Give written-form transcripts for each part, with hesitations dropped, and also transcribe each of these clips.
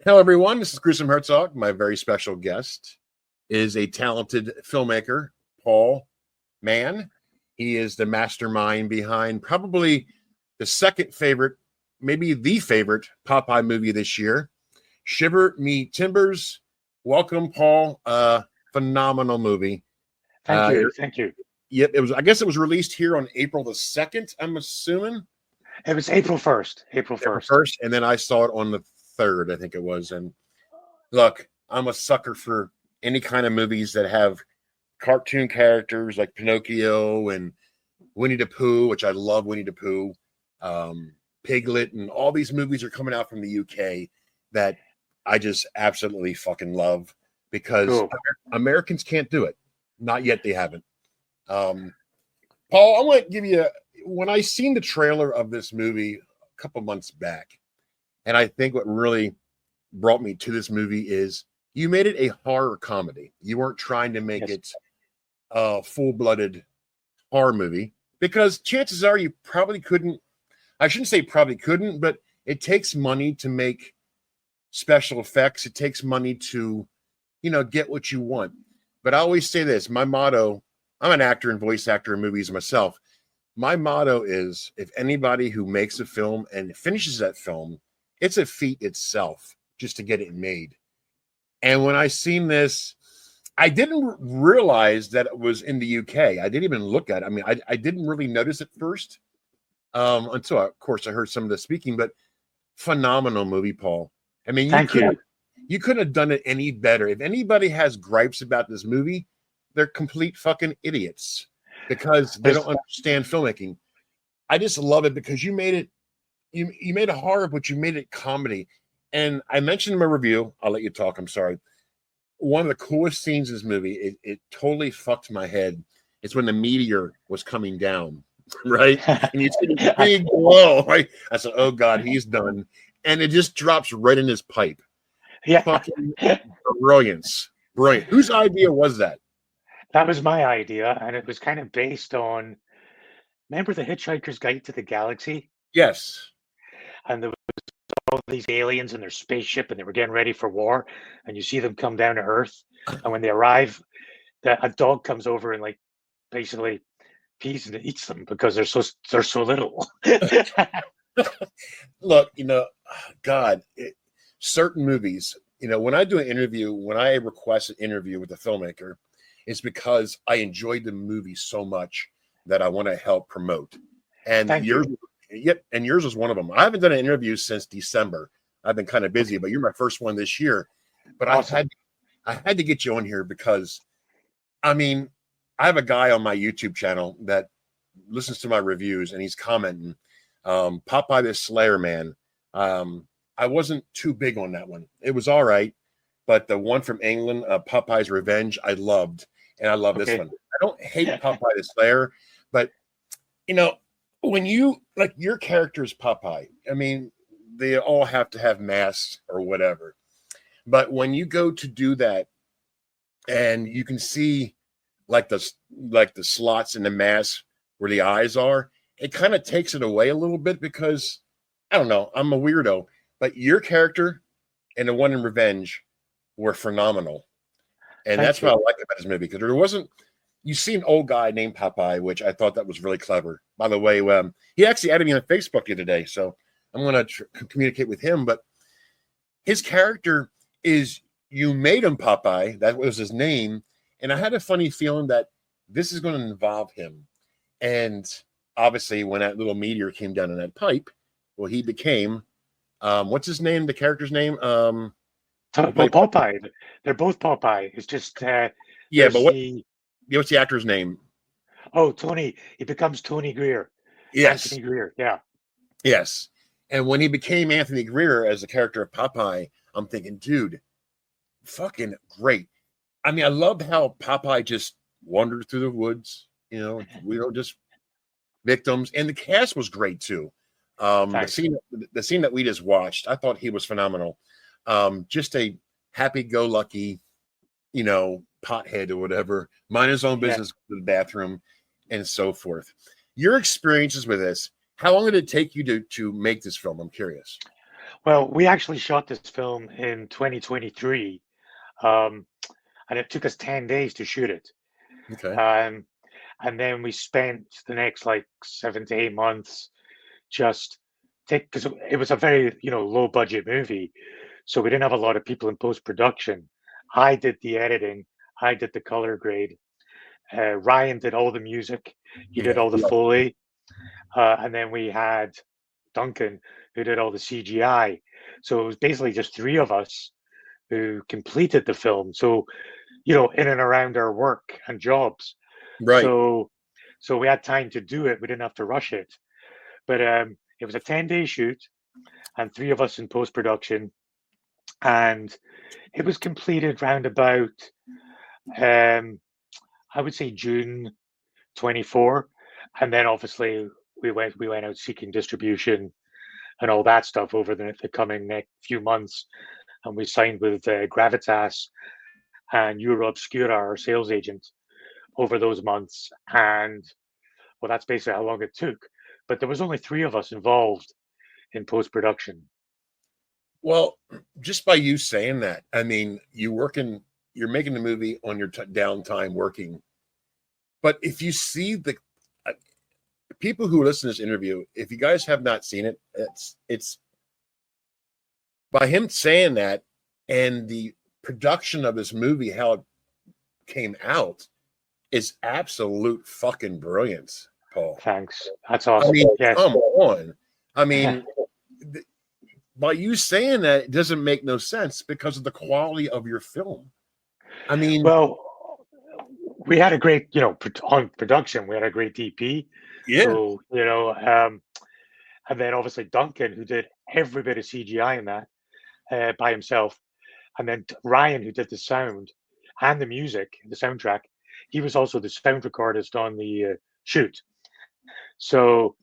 Hello, everyone. This is Gruesome Herzog. My very special guest is a talented filmmaker, Paul Mann. He is the mastermind behind probably the second favorite, maybe the favorite Popeye movie this year, Shiver Me Timbers. Welcome, Paul. Phenomenal movie. Thank you. Thank you. Yep, it was. I guess it was released here on April the 2nd, I'm assuming. It was April 1st. April 1st, and then I saw it on the 3rd, I think it was. And look, I'm a sucker for any kind of movies that have cartoon characters like Pinocchio and Winnie the Pooh, which I love Winnie the Pooh, Piglet, and all these movies are coming out from the UK that I just absolutely fucking love because Cool. Americans can't do it. Not yet, they haven't. Paul, I want to give you when I seen the trailer of this movie a couple months back, and I think what really brought me to this movie is you made it a horror comedy. You weren't trying to make it a full-blooded horror movie because chances are you probably couldn't. I shouldn't say probably couldn't, but it takes money to make special effects. It takes money to, get what you want. But I always say this, my motto, I'm an actor and voice actor in movies myself. My motto is if anybody who makes a film and finishes that film, it's a feat itself just to get it made. And when I seen this, I didn't realize that it was in the UK. I didn't even look at it. I mean, I didn't really notice it first until, of course, I heard some of the speaking, but phenomenal movie, Paul. I mean, you couldn't have done it any better. If anybody has gripes about this movie, they're complete fucking idiots because they don't understand filmmaking. I just love it because you made it, you made it horror, but you made it comedy. And I mentioned in my review, I'll let you talk, I'm sorry. One of the coolest scenes in this movie, it totally fucked my head. It's when the meteor was coming down, right? And you see this big blow, right? I said, oh God, he's done. And it just drops right in his pipe. Yeah. Fucking brilliance. Brilliant. Whose idea was that? That was my idea, and it was kind of based on, remember The Hitchhiker's Guide to the Galaxy? Yes. And there was all these aliens in their spaceship, and they were getting ready for war, and you see them come down to Earth, and when they arrive, a dog comes over and basically pees and eats them because they're so little. Look, God, certain movies, when I do an interview, when I request an interview with a filmmaker, it's because I enjoyed the movie so much that I want to help promote. And yours was one of them. I haven't done an interview since December. I've been kind of busy, but you're my first one this year. But awesome. I had to get you on here because, I mean, I have a guy on my YouTube channel that listens to my reviews and he's commenting, Popeye the Slayer Man. I wasn't too big on that one. It was all right. But the one from England, Popeye's Revenge, I loved. And I love this one. I don't hate Popeye the Slayer, but, when you, your character is Popeye, I mean, they all have to have masks or whatever. But when you go to do that and you can see the slots in the mask where the eyes are, it kind of takes it away a little bit because, I don't know, I'm a weirdo. But your character and the one in Revenge were phenomenal. And that's what I like about this movie, because there wasn't, you see an old guy named Popeye, which I thought that was really clever. By the way, he actually added me on Facebook the other day, so I'm going to communicate with him. But his character is, you made him Popeye, that was his name, and I had a funny feeling that this is going to involve him. And obviously, when that little meteor came down in that pipe, well, he became, what's his name, the character's name? Popeye. They're both Popeye. It's just but what's the actor's name? Oh, Tony. He becomes Tony Greer. Yes. Anthony Greer. Yeah. Yes. And when he became Anthony Greer as the character of Popeye, I'm thinking, dude, fucking great. I mean, I loved how Popeye just wandered through the woods. Just victims, and the cast was great too. The scene that we just watched, I thought he was phenomenal. Just a happy-go-lucky, pothead or whatever, mind his own business, to the bathroom, and so forth. Your experiences with this, how long did it take you to make this film? I'm curious. Well, we actually shot this film in 2023, um, and it took us 10 days to shoot it. Okay. Um, and then we spent the next like 7 to 8 months just because it was a very, low budget movie. So we didn't have a lot of people in post production. I did the editing, I did the color grade. Ryan did all the music, he did Yeah. all the Foley, and then we had Duncan who did all the CGI. So it was basically just three of us who completed the film. So, in and around our work and jobs. Right. So, so we had time to do it. We didn't have to rush it. But it was a 10-day shoot and three of us in post production. And it was completed round about, um, I would say June 24. And then obviously we went out seeking distribution and all that stuff over the coming next few months. And we signed with Gravitas and Euro Obscura, our sales agent, over those months. And well, that's basically how long it took. But there was only three of us involved in post production. Well, just by you saying that, I mean, you're making the movie on your downtime working. But if you see the uh, people who listen to this interview, if you guys have not seen it, it's by him saying that and the production of this movie, how it came out, is absolute fucking brilliance, Paul. Thanks. That's I awesome. mean, Yes. come on. I mean, by you saying that, it doesn't make no sense because of the quality of your film. I mean, Well, we had a great, on production, we had a great DP. yeah, So, and then obviously Duncan, who did every bit of CGI in that by himself. And then Ryan, who did the sound and the music, the soundtrack. He was also the sound recordist on the shoot. So,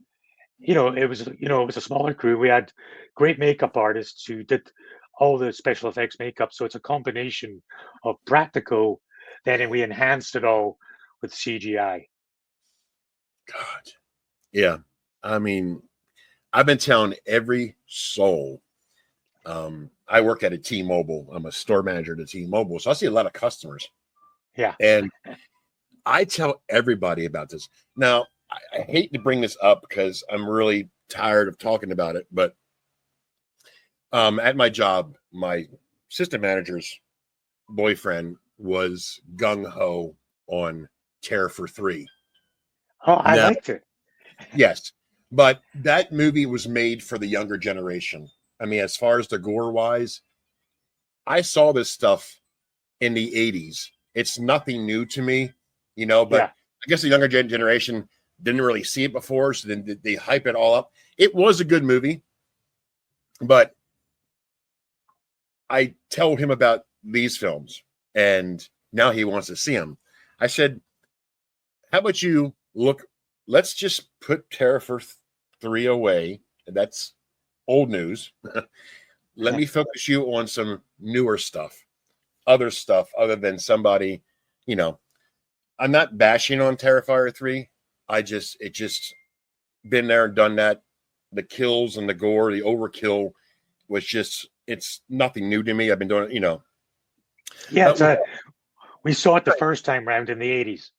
it was a smaller crew. We had great makeup artists who did all the special effects makeup. So it's a combination of practical, then we enhanced it all with CGI. God, yeah. I mean, I've been telling every soul. I work at a T-Mobile. I'm a store manager at a T-Mobile, so I see a lot of customers, Yeah. and I tell everybody about this. Now, I hate to bring this up because I'm really tired of talking about it, but at my job, my assistant manager's boyfriend was gung ho on Terror for 3. Oh, I Now, liked it. yes, but that movie was made for the younger generation. I mean, as far as the gore wise, I saw this stuff in the 80s. It's nothing new to me, but Yeah. I guess the younger generation didn't really see it before, so then they hype it all up. It was a good movie, but I told him about these films, and now he wants to see them. I said, how about you look? Let's just put Terror for 3 away. That's old news. Let me focus you on some newer stuff, other stuff, other than somebody, I'm not bashing on Terrifier 3. It just been there and done that. The kills and the gore, the overkill was it's nothing new to me. I've been doing it, Yeah. but We saw it the first time round in the 80s.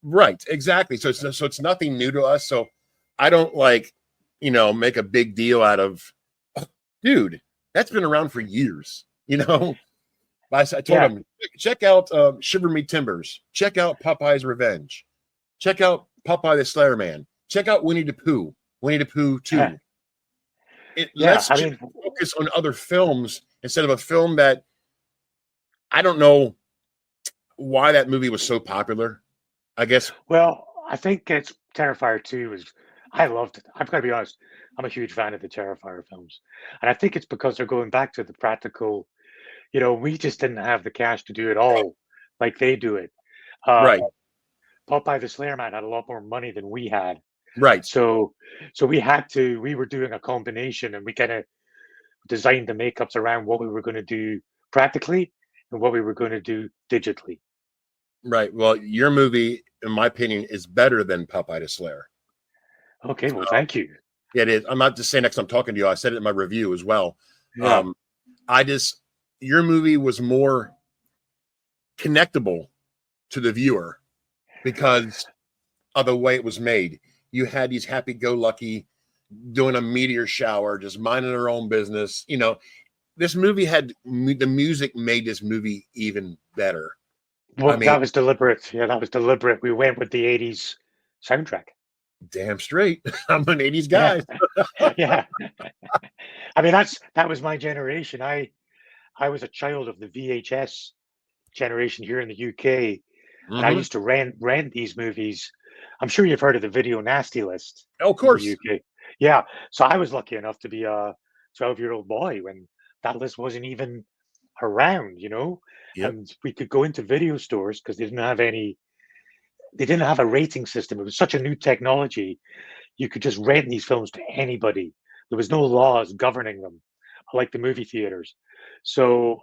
right, exactly. So it's nothing new to us. So I don't make a big deal out of, dude, that's been around for years, I told Yeah. him, check out Shiver Me Timbers. Check out Popeye's Revenge. Check out Popeye the Slayer Man. Check out Winnie the Pooh. Winnie the Pooh 2. Yeah. Let's I just mean, focus on other films instead of a film that I don't know why that movie was so popular. I guess, well, I think it's Terrifier 2 is I loved it. I've got to be honest. I'm a huge fan of the Terrifier films. And I think it's because they're going back to the practical, we just didn't have the cash to do it all like they do it. right, Popeye the Slayer Man had a lot more money than we had. right, So we were doing a combination and we kind of designed the makeups around what we were going to do practically and what we were going to do digitally. right. Well, your movie, in my opinion, is better than Popeye the Slayer. Okay, well, thank you. Yeah, it is. I'm not just saying next I'm talking to you. I said it in my review as well. Yeah. I just your movie was more connectable to the viewer because of the way it was made. You had these happy-go-lucky doing a meteor shower, just minding their own business. This movie had the music made this movie even better. Well, I mean, that was deliberate. Yeah, that was deliberate. We went with the 80s soundtrack. damn straight. I'm an 80s Yeah. guy. Yeah. I mean, that was my generation. I was a child of the VHS generation here in the UK, and I Mm-hmm. used to rent these movies. I'm sure you've heard of the video nasty list Oh, of in the course. UK. Yeah, so I was lucky enough to be a 12-year-old boy when that list wasn't even around, Yep. and we could go into video stores because they didn't have a rating system. It was such a new technology. You could just rent these films to anybody. There was no laws governing them, like the movie theaters. So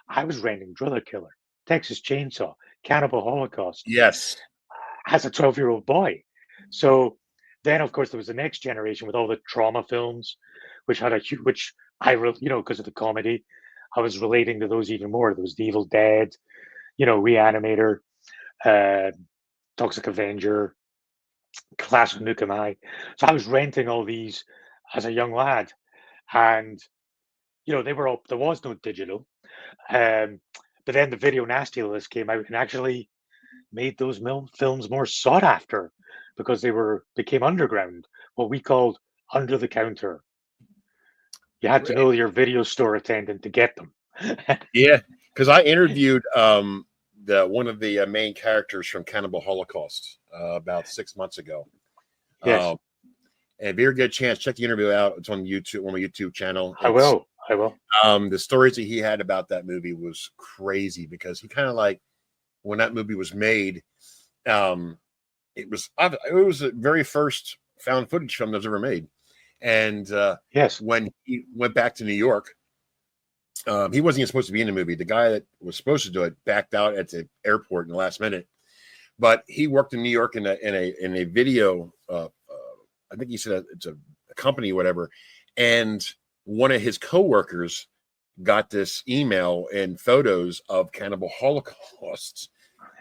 I was renting Driller Killer, Texas Chainsaw, Cannibal Holocaust Yes. as a 12-year-old boy. So then, of course, there was the next generation with all the trauma films, which had a huge, which because of the comedy, I was relating to those even more. There was The Evil Dead, Reanimator, uh, Toxic Avenger, Class of Nukem High. So I was renting all these as a young lad, and they were all there was no digital. Um, but then the video nasty list came out and actually made those films more sought after because became underground, what we called under the counter. You had to know your video store attendant to get them. Yeah, because I interviewed the one of the main characters from Cannibal Holocaust about 6 months ago. Yes, Um, and if you ever get a chance, check the interview out. It's on YouTube, on my YouTube channel. I It's will. I will. the stories that he had about that movie was crazy because he kind of like when that movie was made, um, it was the very first found footage film that was ever made. And Yes. when he went back to New York, he wasn't even supposed to be in the movie. The guy that was supposed to do it backed out at the airport in the last minute. But he worked in New York in a video. I think he said it's a company, or whatever. And one of his coworkers got this email and photos of Cannibal Holocausts,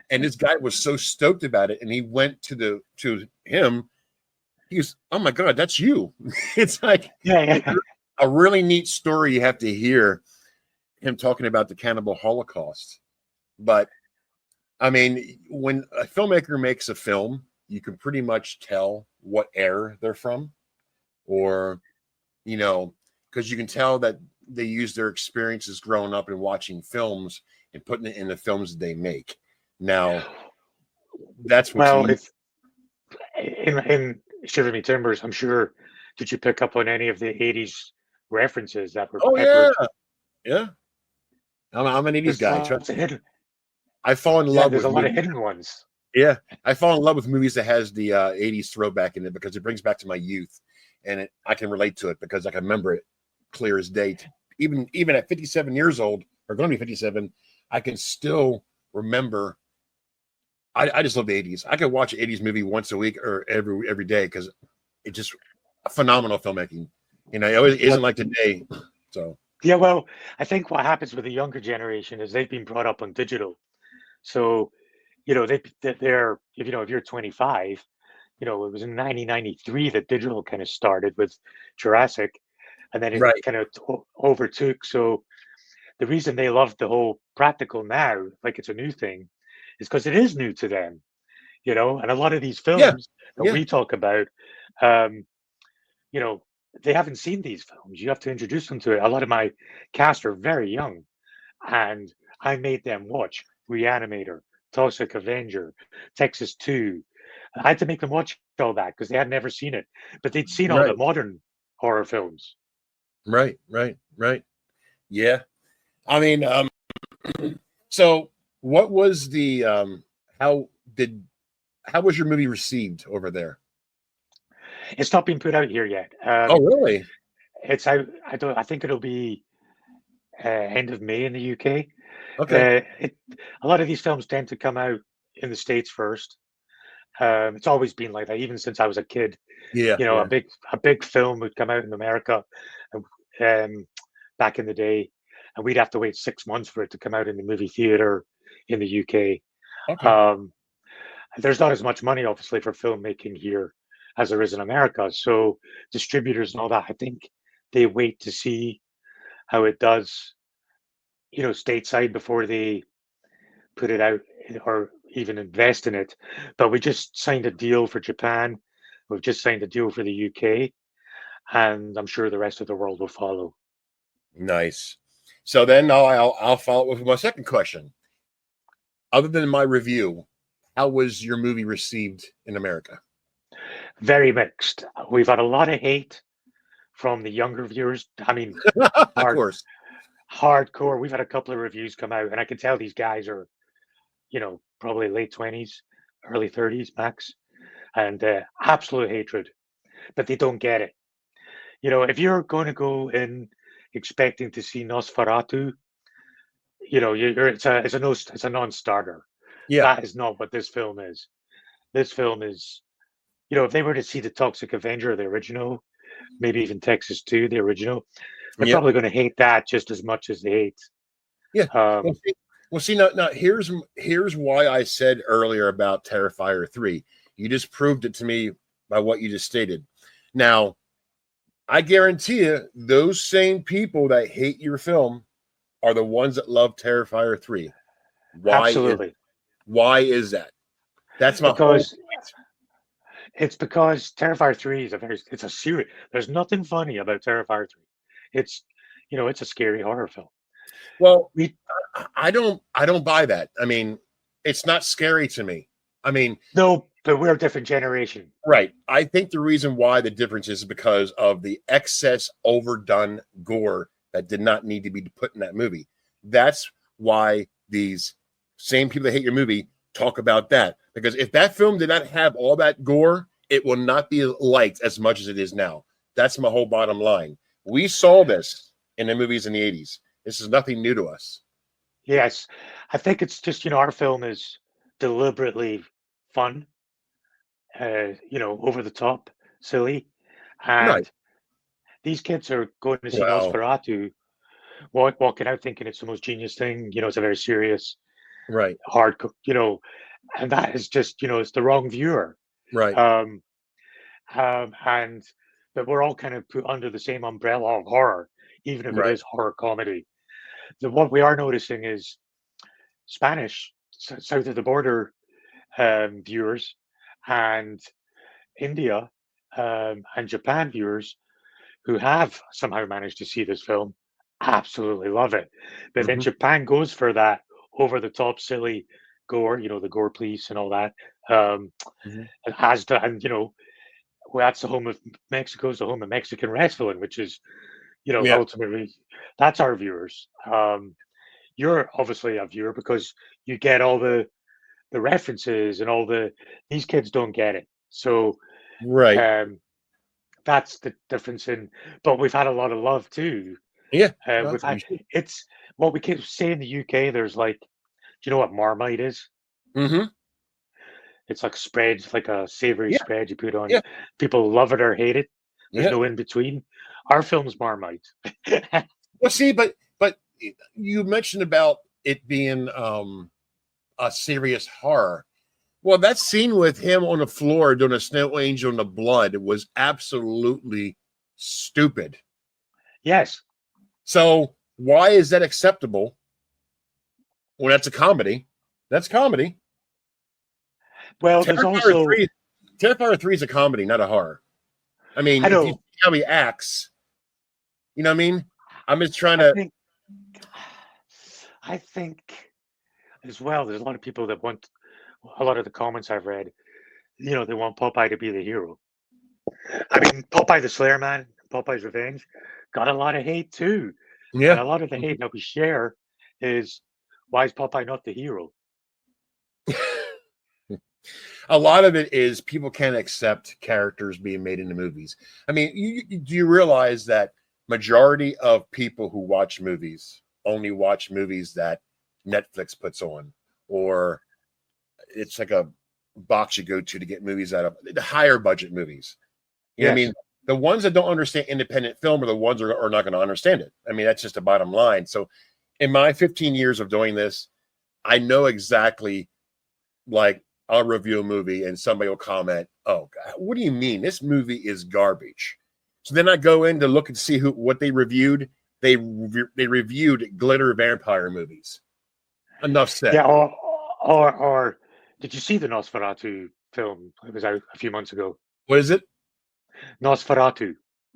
and this guy was so stoked about it. And he went to him. He goes, "Oh my god, that's you!" It's like Yeah. a really neat story. You have to hear him talking about the Cannibal Holocaust. But I mean, when a filmmaker makes a film, you can pretty much tell what era they're from, or because you can tell that they use their experiences growing up and watching films and putting it in the films that they make. Now, that's what Well, you. if in Shiver Me Timbers, I'm sure. Did you pick up on any of the '80s references that were Oh peppered? yeah, yeah. I'm an '80s There's guy. lots of hidden. I fall in Yeah, love there's with a lot of movies. hidden ones. Yeah, I fall in love with movies that has the '80s throwback in it because it brings back to my youth, and I can relate to it because I can remember it clear as day. Even at 57 years old, or going to be 57, I can still remember. I just love the '80s. I could watch an '80s movie once a week or every day because it's just phenomenal filmmaking. It isn't But like today. So yeah, well, I think what happens with the younger generation is they've been brought up on digital. So, they're if you're 25, it was in 1993 that digital kind of started with Jurassic, and then it right, kind of overtook. So the reason they love the whole practical now, like it's a new thing, is because it is new to them. And a lot of these yeah, films that yeah, we talk about, um, you know, they haven't seen these films. You have to introduce them to it. A lot of my cast are very young, and I made them watch Reanimator, Toxic Avenger, Texas 2. I had to make them watch all that because they had never seen it, but they'd seen all the right, modern horror films. right. Yeah, I mean, so what was the how did how was your movie received over there? It's not been put out here yet. Oh, really? It's out. I think it'll be end of May in the UK. Okay. A lot of these films tend to come out in the States first, It's always been like that, even since I was a kid. Yeah, You know, yeah. a big film would come out in America, um, back in the day, and we'd have to wait 6 months for it to come out in the movie theater in the UK. Okay. Um, there's not as much money, obviously, for filmmaking here as there is in America. So distributors and all that, I think they wait to see how it does, stateside before they put it out or even invest in it. But we just signed a deal for Japan. We've just signed a deal for the UK, and I'm sure the rest of the world will follow. Nice. So then I'll follow up with my second question. Other than my review, how was your movie received in America? Very mixed. We've had a lot of hate from the younger viewers. I mean, Of hard, course. hardcore. We've had a couple of reviews come out, and I can tell these guys are, probably late 20s, early 30s max, and absolute hatred, but they don't get it. If you're going to go in expecting to see Nosferatu, it's a non-starter. Yeah. That is not what this film is. This film is, if they were to see the Toxic Avenger, the original, maybe even Texas 2, the original, they're Yep. probably going to hate that just as much as they hate. Yeah. Um, Now here's why I said earlier about Terrifier 3. You just proved it to me by what you just stated. Now, I guarantee you, those same people that hate your film are the ones that love Terrifier 3. Absolutely, Why is that? That's my whole because it's because Terrifier 3 is it's a serious. There's nothing funny about Terrifier 3. It's, it's a scary horror film. well, We I don't buy that. I mean, it's not scary to me. I mean, No, but we're a different generation. right. I think the reason why the difference is because of the excess overdone gore that did not need to be put in that movie. That's why these same people that hate your movie talk about that. Because if that film did not have all that gore, it will not be liked as much as it is now. That's my whole bottom line. We saw this in the movies in the 80s. This is nothing new to us. Yes, I think it's just, our film is deliberately fun, over the top, silly, Right. and these kids are going to see Well, Nosferatu, walking out thinking it's the most genius thing. It's a very serious, right. hard, and that is just, it's the wrong viewer. Right. Um, and but we're all kind of put under the same umbrella of horror, even if it Right. is horror comedy. What we are noticing is Spanish, south of the border, viewers, and India, and Japan viewers who have somehow managed to see this film absolutely love it. But then Mm-hmm. Japan goes for that over the top, silly gore, the gore police and all that. Mm-hmm. And has to, and well, that's the home of Mexico's the home of Mexican wrestling, which is, Yeah. ultimately that's our viewers. You're obviously a viewer because you get all the references and all these kids don't get it. So Right. um, that's the difference in. But we've had a lot of love too. Yeah. We've You had should. it's what we keep saying in the UK. There's like, do you know what Marmite is? Mm-hmm. It's like spread, like a savory Yeah. spread you put on. Yeah. People love it or hate it. There's Yeah. no in between. Our film's Marmite. Well, see, but you mentioned about it being a serious horror. Well, that scene with him on the floor doing a snow angel in the blood was absolutely stupid. Yes. So why is that acceptable when that's a comedy? That's comedy. Well, there's Terrifier also 3 Terrifier 3 is a comedy, not a horror. I mean, I if you know. see how he acts, you know what I mean? I'm just trying I to think I think as well. There's a lot of people that want a lot of the comments I've read. They want Popeye to be the hero. I mean, Popeye the Slayer Man, Popeye's Revenge, got a lot of hate too, and yeah. a lot of the hate that we share is why is Popeye not the hero? A lot of it is people can't accept characters being made into movies. I mean, do you realize that majority of people who watch movies only watch movies that Netflix puts on, or it's like a box you go to get movies out of, the higher budget movies. You know what I Yes. mean? The ones that don't understand independent film are the ones that are not going to understand it. I mean, that's just the bottom line. So in my 15 years of doing this, I know exactly, like, I'll review a movie and somebody will comment, "Oh, God, what do you mean? This movie is garbage." So then I go in to look and see what they reviewed. They reviewed glitter vampire movies. Enough said. Yeah, or did you see the Nosferatu film? It was out a few months ago. What is it? Nosferatu.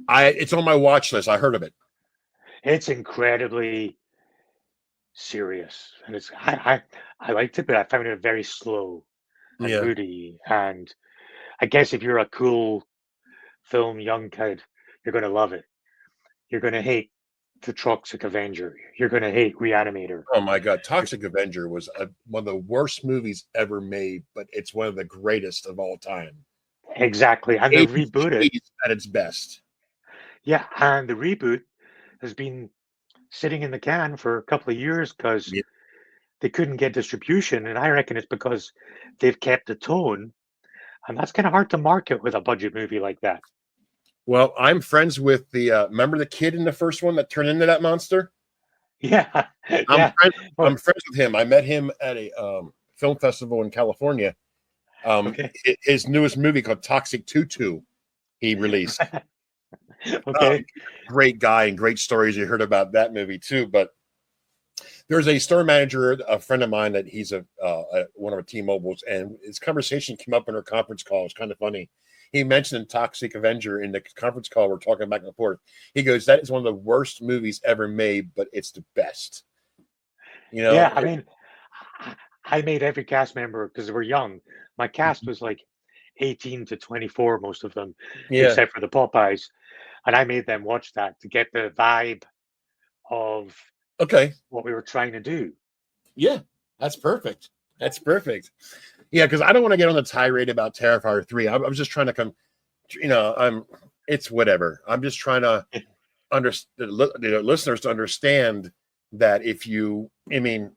It's on my watch list. I heard of it. It's incredibly serious, and I liked it, but I found it very slow and Yeah. moody. And I guess if you're a cool film young kid, you're going to love it. You're going to hate the Toxic Avenger. You're going to hate Reanimator. Oh my God, Toxic Avenger was one of the worst movies ever made, but it's one of the greatest of all time. Exactly, and they reboot it at its best. Yeah, and the reboot has been sitting in the can for a couple of years because Yeah. they couldn't get distribution, and I reckon it's because they've kept the tone, and that's kind of hard to market with a budget movie like that. Well, I'm friends with the remember the kid in the first one that turned into that monster? Yeah, I'm friends with him. I met him at a film festival in California. Okay. His newest movie called Toxic Tutu, he released. Okay. Great guy and great stories. You heard about that movie too. But there's a store manager, a friend of mine, that he's one of our T-Mobiles, and his conversation came up in our conference call. It's kind of funny. He mentioned Toxic Avenger in the conference call. We're talking back and forth. He goes, "That is one of the worst movies ever made, but it's the best." You know? Yeah, I mean, I made every cast member because we're young. My cast was like 18 to 24, most of them, Yeah. except for the Popeyes. And I made them watch that to get the vibe of what we were trying to do. Yeah, that's perfect. That's perfect. Yeah, because I don't want to get on the tirade about Terrifier 3. I'm just trying to come, it's whatever. I'm just trying to understand listeners to understand that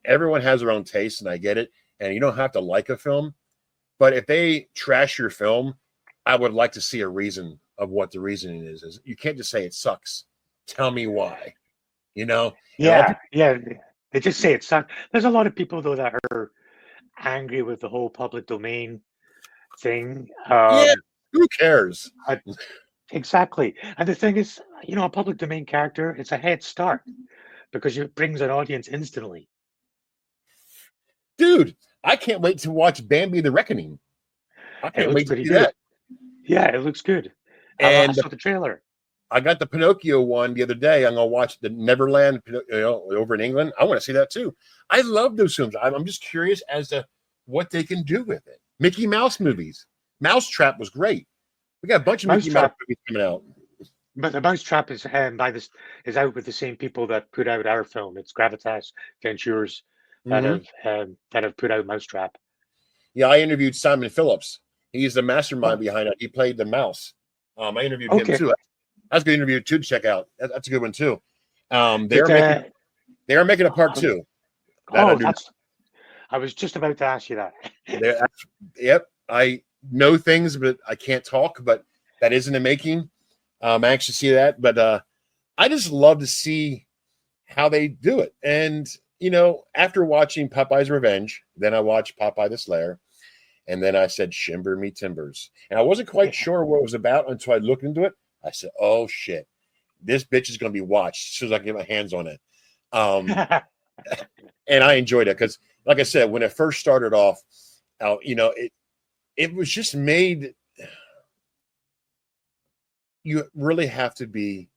everyone has their own taste, and I get it, and you don't have to like a film, but if they trash your film, I would like to see a reason of what the reasoning is. You can't just say it sucks. Tell me why. Yeah. They just say it sucks. There's a lot of people though that are angry with the whole public domain thing. Who cares? Exactly. And the thing is, a public domain character, it's a head start because it brings an audience instantly. Dude, I can't wait to watch Bambi the Reckoning. I can't wait to see that. Yeah, it looks good. And I saw the trailer. I got the Pinocchio one the other day. I'm gonna watch the Neverland, over in England. I want to see that too. I love those films. I'm just curious as to what they can do with it. Mickey Mouse movies. Mousetrap was great. We got a bunch of Mickey Mouse movies coming out. But the Mousetrap is out with the same people that put out our film. It's Gravitas Ventures that have put out Mousetrap. Yeah, I interviewed Simon Phillips. He's the mastermind behind it. He played the mouse. I interviewed him too. That's a good interview too to check out. That's a good one too. They are making a part 2. I was just about to ask you that. Yep, I know things, but I can't talk. But that is in the making. I'm anxious to see that. But I just love to see how they do it. And after watching Popeye's Revenge, then I watched Popeye the Slayer, and then I said, "Shimber me timbers." And I wasn't quite sure what it was about until I looked into it. I said, "Oh shit, this bitch is going to be watched as soon as I get my hands on it." And I enjoyed it because, like I said, when it first started off, it was just made. You really have to be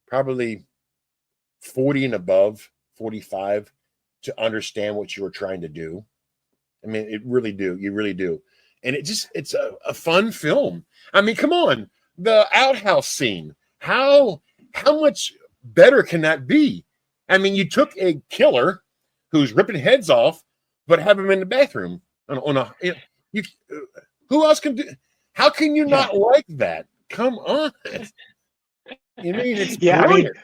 probably 40 and above, 45, to understand what you were trying to do. I mean, you really do. And it's a fun film. I mean, come on. The outhouse scene. How much better can that be? I mean, you took a killer who's ripping heads off, but have him in the bathroom who else can do? How can you not like that? Come on. It's brilliant.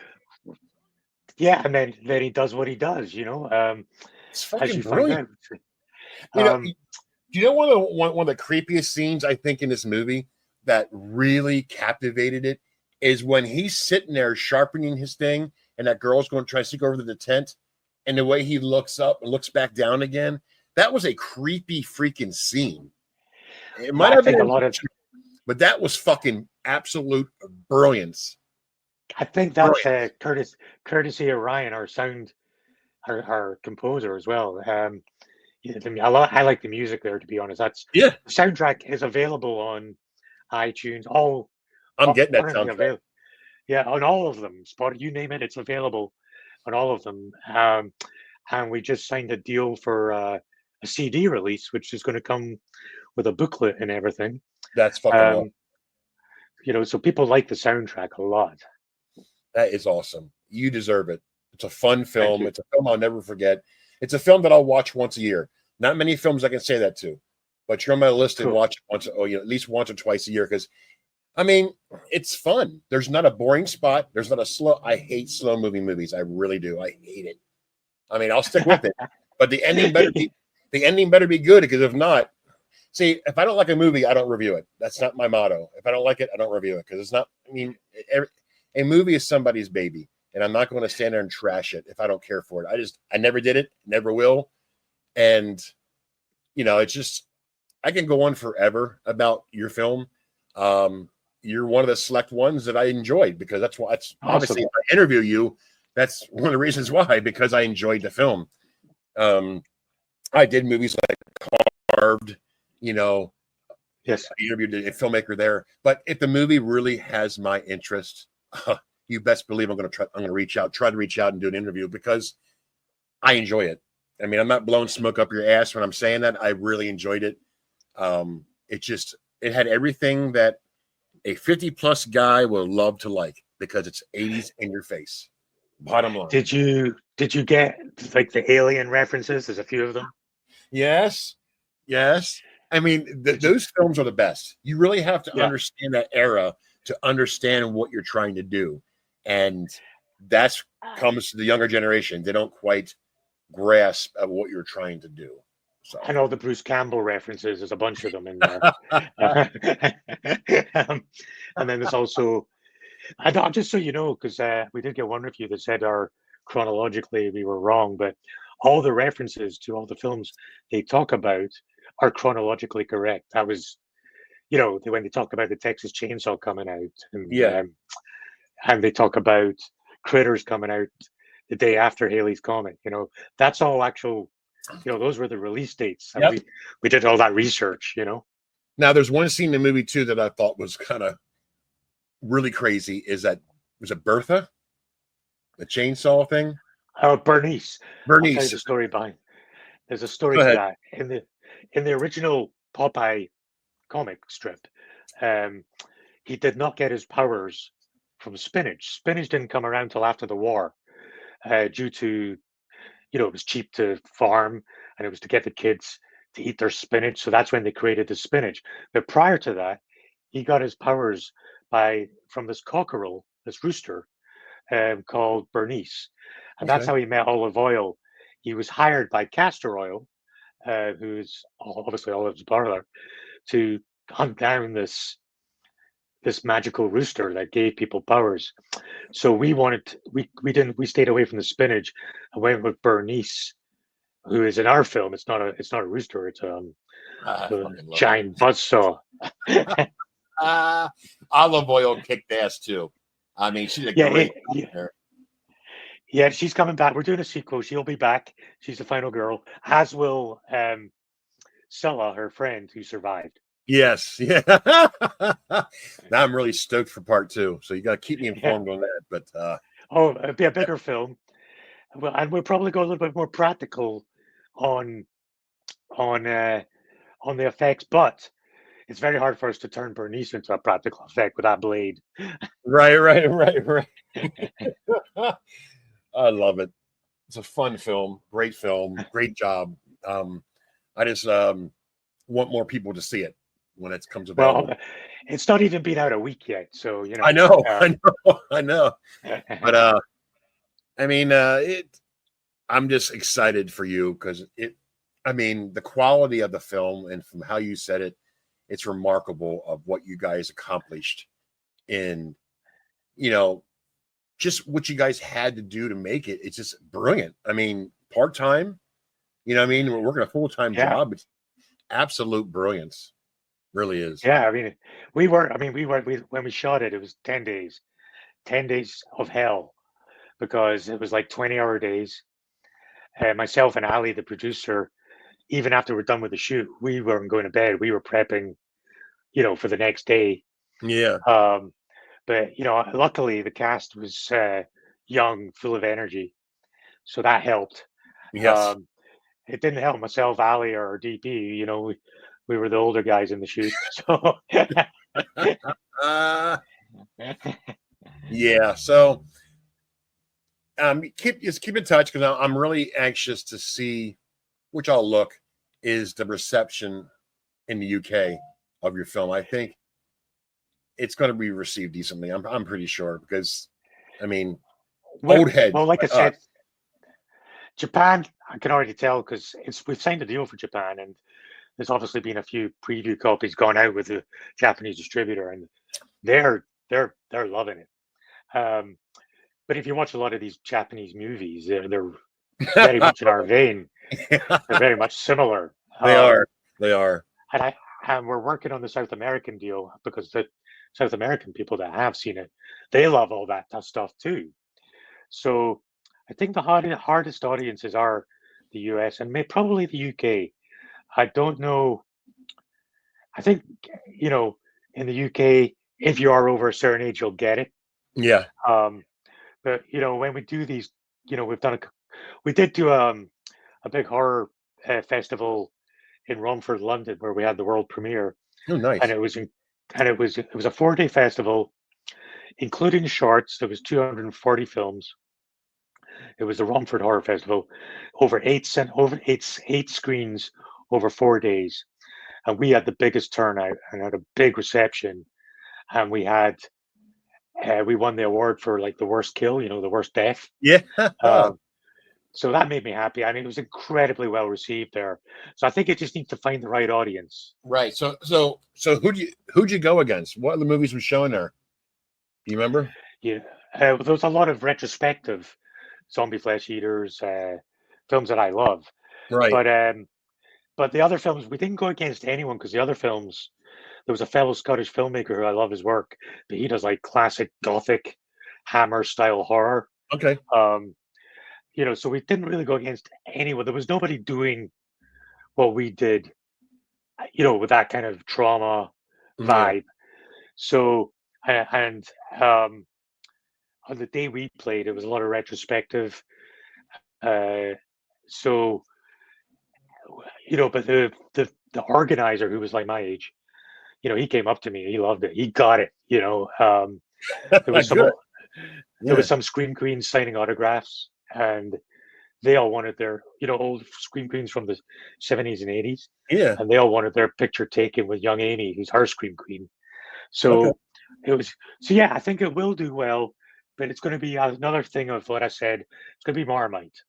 And then he does what he does. It's fucking brilliant. Do you know one of the creepiest scenes I think in this movie that really captivated it is when he's sitting there sharpening his thing, and that girl's going to try to sneak over to the tent, and the way he looks up and looks back down again. That was a creepy freaking scene. It might I have think a been, lot of but that was fucking absolute brilliance. I think that's Brilliant. courtesy of Ryan, our composer as well. Yeah, I like the music there, to be honest. That's Yeah, the soundtrack is available on iTunes. I'm All getting that currently soundtrack. available. Yeah, on all of them. Spot, you name it, it's available on all of them. And we just signed a deal for a CD release, which is going to come with a booklet and everything. That's fucking awesome. Um, so people like the soundtrack a lot. That is awesome. You deserve it. It's a fun Thank film. you. It's a film I'll never forget. It's a film that I'll watch once a year. Not many films I can say that to, but you're on my list to Cool. watch once, at least once or twice a year. Because I mean, it's fun. There's not a boring spot. There's not a slow. I hate slow moving movies. I really do. I hate it. I mean, I'll stick with it, but the ending better be good. Because if not, see, if I don't like a movie, I don't review it. That's not my motto. If I don't like it, I don't review it because it's not. I mean, a movie is somebody's baby, and I'm not going to stand there and trash it if I don't care for it. I never did it, never will, and it's just I can go on forever about your film. You're one of the select ones that I enjoyed because that's why. It's obviously Awesome. if I interview you, that's one of the reasons why because I enjoyed the film. I did movies like Carved, Yes. I interviewed a filmmaker there. But if the movie really has my interest, you best believe I'm going to try to reach out and do an interview because I enjoy it. I mean, I'm not blowing smoke up your ass when I'm saying that. I really enjoyed it. It had everything that a 50+ guy will love to like because it's 80s in your face. Bottom line. Did you get like the alien references? There's a few of them. Yes. I mean, those films are the best. You really have to understand that era to understand what you're trying to do. And that's comes to the younger generation. They don't quite grasp of what you're trying to do. So And all the Bruce Campbell references, there's a bunch of them in there. And then there's also, just so you know, because we did get one review that said chronologically we were wrong, but all the references to all the films they talk about are chronologically correct. That was, when they talk about the Texas Chainsaw coming out, and they talk about Critters coming out the day after Haley's Comet. That's all actual. Those were the release dates. And we did all that research. Now there's one scene in the movie too that I thought was kind of really crazy. Was it Bertha, the chainsaw thing? Oh, Bernice. I'll tell you Bernice. the story behind. There's a story to that in the original Popeye comic strip. He did not get his powers from spinach. Spinach didn't come around till after the war, due to it was cheap to farm and it was to get the kids to eat their spinach. So that's when they created the spinach. But prior to that, he got his powers from this cockerel, this rooster, called Bernice, and that's how he met Olive Oil. He was hired by Castor Oil, who's obviously Olive's brother, to hunt down this magical rooster that gave people powers. So we stayed away from the spinach and went with Bernice, who is in our film. It's not a rooster. It's a giant buzzsaw. Olive Oil kicked ass too. I mean, she's a great actor. Yeah, she's coming back. We're doing a sequel. She'll be back. She's the final girl, as will Scylla, her friend who survived. Yes, yeah. Now I'm really stoked for part 2. So you got to keep me informed on that. But it'll be a bigger film. Well, and we'll probably go a little bit more practical on the effects, but it's very hard for us to turn Bernice into a practical effect with that blade. Right. I love it. It's a fun film, great job. I just want more people to see it when it comes available. Well, it's not even been out a week yet, so I know. But I mean, I'm just excited for you because I mean, the quality of the film and from how you said it, it's remarkable of what you guys accomplished in, you know, just what you guys had to do to make it. It's just brilliant. I mean, part time, you know what I mean? We're working a full time Yeah. job. It's absolute brilliance. Really is. Yeah. I mean, when we shot it, it was 10 days, 10 days of hell because it was like 20-hour days. Myself and Ali, the producer, even after we're done with the shoot, we weren't going to bed. We were prepping, for the next day. Yeah. Um, but luckily the cast was young, full of energy, so that helped. Yes. Um, it didn't help myself, Ali, or our DP. We were the older guys in the shoot, so Uh, yeah. So keep in touch because I'm really anxious to see which I'll look is the reception in the UK of your film. I think it's going to be received decently. I'm pretty sure because I mean, old heads like I like us. said, Japan, I can already tell because we've signed a deal for Japan, and there's obviously been a few preview copies gone out with the Japanese distributor, and they're loving it. But if you watch a lot of these Japanese movies, they're very much in our vein. They're very much similar. They are. They are. And we're working on the South American deal because the South American people that have seen it, they love all that stuff too. So I think the hardest audiences are the US and probably the UK. I don't know. I think, in the UK, if you are over a certain age, you'll get it. Yeah. But when we do these, we did do a big horror festival in Romford, London, where we had the world premiere, Oh, nice. and it was a 4-day festival, including shorts. There was 240 films. It was the Romford Horror Festival, over eight screens over 4 days, and we had the biggest turnout and had a big reception, and we won the award for like the worst kill, the worst death. Yeah. So that made me happy. I mean, it was incredibly well received there. So I think it just needs to find the right audience. Right. So who'd you go against? What other movies were showing there? Do you remember? Yeah, there was a lot of retrospective zombie flesh eaters films that I love, Right. but the other films we didn't go against anyone because the other films there was a fellow Scottish filmmaker who I love his work, but he does like classic Gothic Hammer style horror. Okay. So we didn't really go against anyone. There was nobody doing what we did, with that kind of trauma vibe. So, and on the day we played, it was a lot of retrospective. So, but the organizer who was like my age, he came up to me. He loved it. He got it. There was some. There was some Scream Queens signing autographs, and they all wanted their, old Scream Queens from the 70s and 80s. Yeah. And they all wanted their picture taken with young Amy, who's her Scream Queen. So yeah, I think it will do well, but it's going to be another thing of what I said. It's going to be Marmite.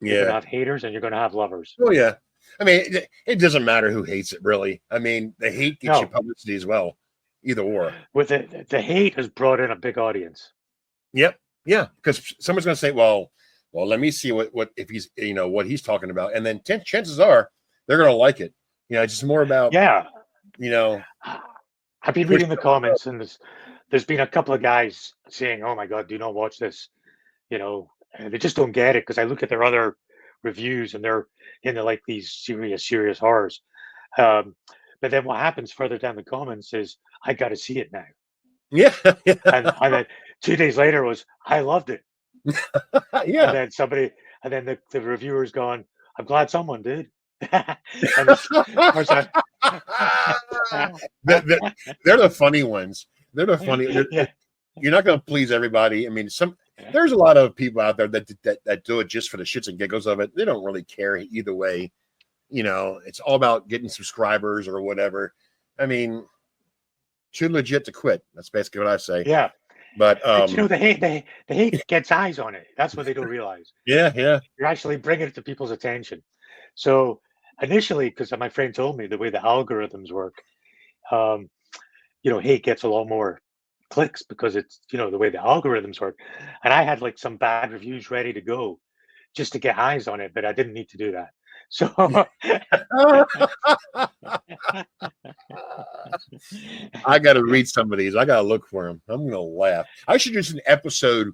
You're going to have haters and you're going to have lovers. Oh, yeah. I mean, it doesn't matter who hates it, really. I mean, the hate gets you publicity as well, either or. With the hate has brought in a big audience. Yep. Yeah, because someone's going to say, well, let me see what if he's, what he's talking about. And then chances are they're going to like it. It's just more about, I've been reading the comments and there's been a couple of guys saying, oh my God, do not watch this. And they just don't get it because I look at their other reviews and they're into like these serious horrors. But then what happens further down the comments is, I got to see it now. Yeah. And then 2 days later was, I loved it. Yeah. And then the reviewer's gone, I'm glad someone did. They're the funny ones. They're the funny. You're not going to please everybody. I mean, there's a lot of people out there that do it just for the shits and giggles of it. They don't really care either way. It's all about getting subscribers or whatever. I mean, too legit to quit. That's basically what I say. Yeah. But the hate gets eyes on it. That's what they don't realize. Yeah. You're actually bringing it to people's attention. So initially, because my friend told me the way the algorithms work, um, Hate gets a lot more clicks because it's, the way the algorithms work. And I had like some bad reviews ready to go just to get eyes on it, but I didn't need to do that. So I got to read some of these. I got to look for them. I'm going to laugh. I should do an episode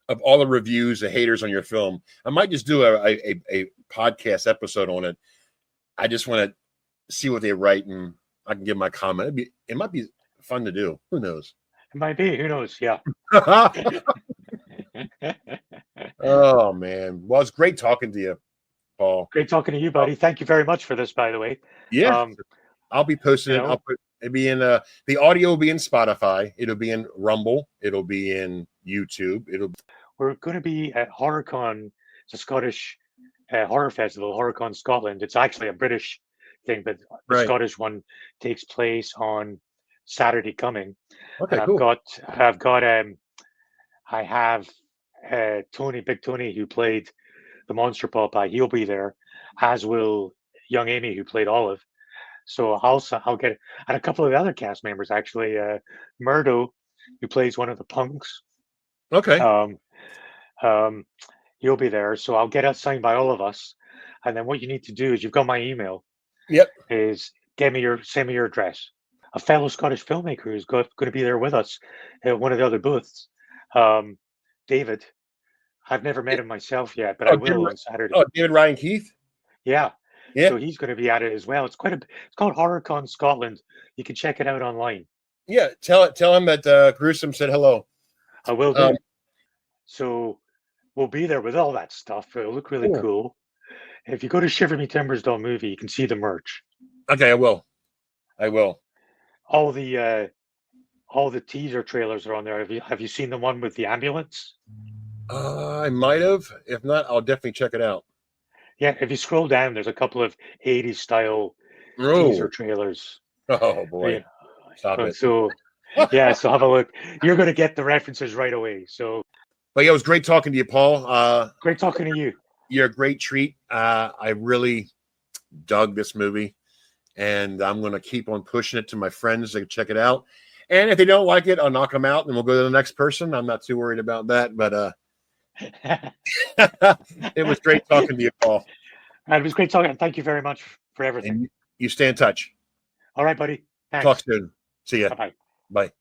of all the reviews of haters on your film. I might just do a podcast episode on it. I just want to see what they write, and I can give my comment. It might be fun to do. Who knows? it might be. Who knows? Yeah. Oh man, well, it's great talking to you, Paul. Great talking to you, buddy. Thank you very much for this, by the way. Yeah, I'll be posting it. I'll put it be in the audio will be in Spotify. It'll be in Rumble. It'll be in YouTube. We're going to be at HorrorCon. It's a Scottish horror festival, HorrorCon Scotland. It's actually a British thing, but the Scottish one takes place on Saturday coming. Okay, and cool. I have Big Tony, who played the Monster Popeye. He'll be there, as will young Amy, who played Olive. So I'll get, and a couple of the other cast members actually. Murdo, who plays one of the punks. Okay. He'll be there. So I'll get it signed by all of us. And then what you need to do is, you've got my email. Yep. Is send me your address. A fellow Scottish filmmaker who's going to be there with us at one of the other booths. David. I've never met him myself yet, but I will on Saturday. Oh, David Ryan Keith? Yeah. Yeah. So he's going to be at it as well. It's called HorrorCon Scotland. You can check it out online. Yeah. Tell him that Gruesome said hello. I will do. So we'll be there with all that stuff. It'll look really cool. If you go to shivermetimbers.movie, you can see the merch. Okay, I will. All the teaser trailers are on there. Have you seen the one with the ambulance? I might have. If not, I'll definitely check it out. Yeah, if you scroll down, there's a couple of 80s style teaser trailers. Oh boy. Stop it. So so have a look. You're going to get the references right away. So, but yeah, it was great talking to you, Paul. Great talking to you. You're a great treat. I really dug this movie, and I'm going to keep on pushing it to my friends to check it out. And if they don't like it, I'll knock them out, and we'll go to the next person. I'm not too worried about that, but it was great talking to you, Paul. It was great talking. Thank you very much for everything. And you stay in touch. All right, buddy. Thanks. Talk soon. See ya. Bye-bye. Bye.